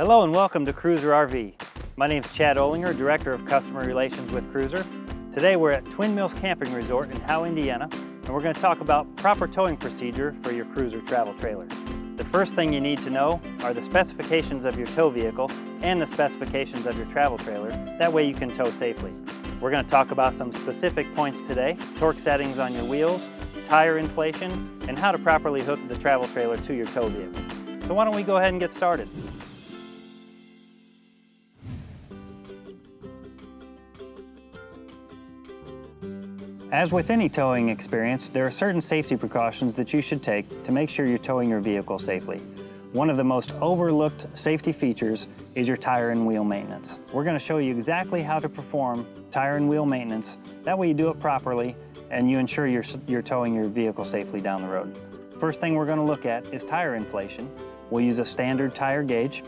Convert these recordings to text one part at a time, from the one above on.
Hello and welcome to Cruiser RV. My name is Chad Olinger, Director of Customer Relations with Cruiser. Today we're at Twin Mills Camping Resort in Howe, Indiana, and we're going to talk about proper towing procedure for your Cruiser travel trailer. The first thing you need to know are the specifications of your tow vehicle and the specifications of your travel trailer. That way you can tow safely. We're going to talk about some specific points today: torque settings on your wheels, tire inflation, and how to properly hook the travel trailer to your tow vehicle. So why don't we go ahead and get started. As with any towing experience, there are certain safety precautions that you should take to make sure you're towing your vehicle safely. One of the most overlooked safety features is your tire and wheel maintenance. We're going to show you exactly how to perform tire and wheel maintenance. That way you do it properly and you ensure you're towing your vehicle safely down the road. First thing we're going to look at is tire inflation. We'll use a standard tire gauge,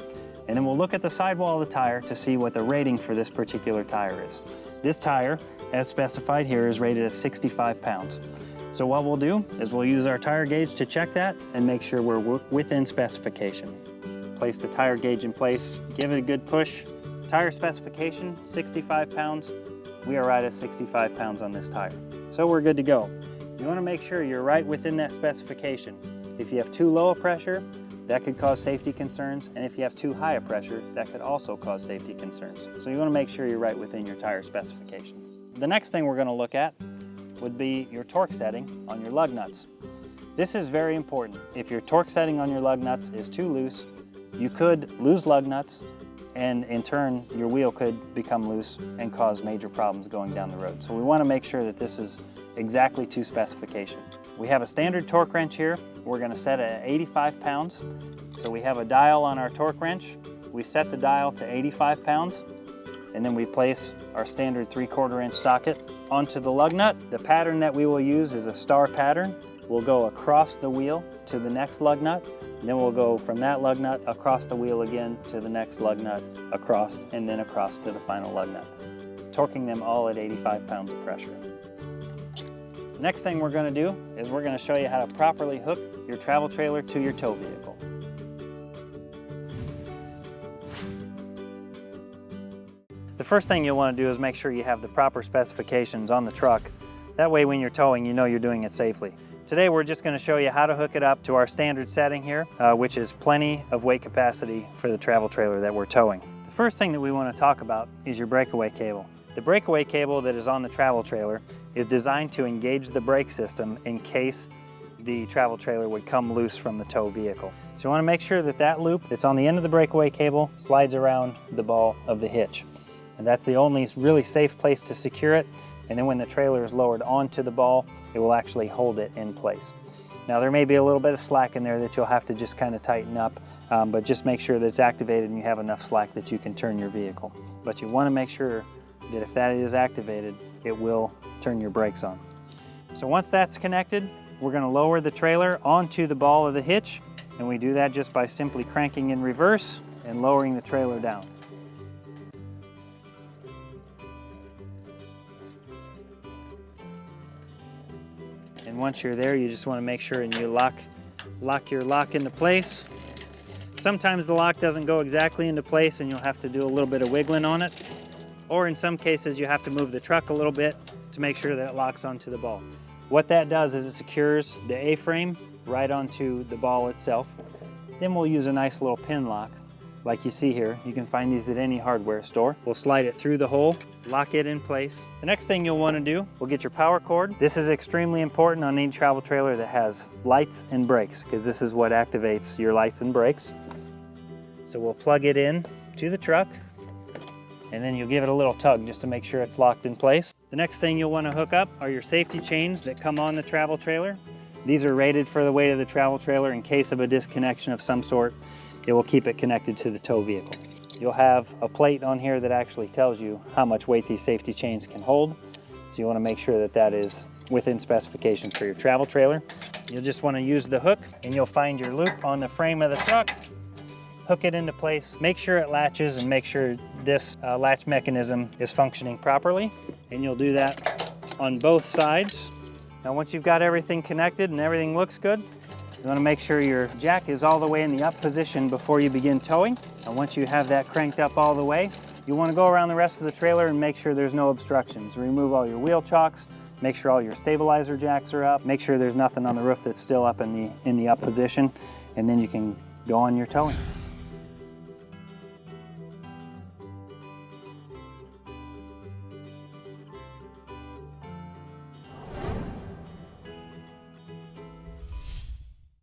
and then we'll look at the sidewall of the tire to see what the rating for this particular tire is. This tire, as specified here, is rated at 65 pounds. So what we'll do is we'll use our tire gauge to check that and make sure we're within specification. Place the tire gauge in place, give it a good push. Tire specification, 65 pounds. We are right at 65 pounds on this tire. So we're good to go. You want to make sure you're right within that specification. If you have too low a pressure, that could cause safety concerns, and if you have too high a pressure, that could also cause safety concerns. So you want to make sure you're right within your tire specification. The next thing we're going to look at would be your torque setting on your lug nuts. This is very important. If your torque setting on your lug nuts is too loose, you could lose lug nuts, and in turn your wheel could become loose and cause major problems going down the road. So we want to make sure that this is exactly to specification. We have a standard torque wrench here. We're going to set it at 85 pounds. So we have a dial on our torque wrench. We set the dial to 85 pounds, and then we place our standard 3/4 inch socket onto the lug nut. The pattern that we will use is a star pattern. We'll go across the wheel to the next lug nut, and then we'll go from that lug nut across the wheel again to the next lug nut, across, and then across to the final lug nut, torquing them all at 85 pounds of pressure. Next thing we're going to do is we're going to show you how to properly hook your travel trailer to your tow vehicle. The first thing you'll want to do is make sure you have the proper specifications on the truck. That way when you're towing, you know you're doing it safely. Today we're just going to show you how to hook it up to our standard setting here, which is plenty of weight capacity for the travel trailer that we're towing. The first thing that we want to talk about is your breakaway cable. The breakaway cable that is on the travel trailer is designed to engage the brake system in case the travel trailer would come loose from the tow vehicle. So you want to make sure that that loop that's on the end of the breakaway cable slides around the ball of the hitch. And that's the only really safe place to secure it. And then when the trailer is lowered onto the ball, it will actually hold it in place. Now there may be a little bit of slack in there that you'll have to just kind of tighten up, but just make sure that it's activated and you have enough slack that you can turn your vehicle. But you want to make sure that if that is activated, it will turn your brakes on. So once that's connected, we're going to lower the trailer onto the ball of the hitch, and we do that just by simply cranking in reverse and lowering the trailer down. And once you're there, you just want to make sure and you lock your lock into place. Sometimes the lock doesn't go exactly into place and you'll have to do a little bit of wiggling on it. Or in some cases, you have to move the truck a little bit to make sure that it locks onto the ball. What that does is it secures the A-frame right onto the ball itself. Then we'll use a nice little pin lock, like you see here. You can find these at any hardware store. We'll slide it through the hole, lock it in place. The next thing you'll want to do, we'll get your power cord. This is extremely important on any travel trailer that has lights and brakes, because this is what activates your lights and brakes. So we'll plug it in to the truck, and then you'll give it a little tug just to make sure it's locked in place. The next thing you'll want to hook up are your safety chains that come on the travel trailer. These are rated for the weight of the travel trailer. In case of a disconnection of some sort, it will keep it connected to the tow vehicle. You'll have a plate on here that actually tells you how much weight these safety chains can hold. So you want to make sure that that is within specification for your travel trailer. You'll just want to use the hook, and you'll find your loop on the frame of the truck. Hook it into place, make sure it latches, and make sure this latch mechanism is functioning properly. And you'll do that on both sides. Now once you've got everything connected and everything looks good, you want to make sure your jack is all the way in the up position before you begin towing. And once you have that cranked up all the way, you want to go around the rest of the trailer and make sure there's no obstructions. Remove all your wheel chocks, make sure all your stabilizer jacks are up, make sure there's nothing on the roof that's still up in the up position, and then you can go on your towing.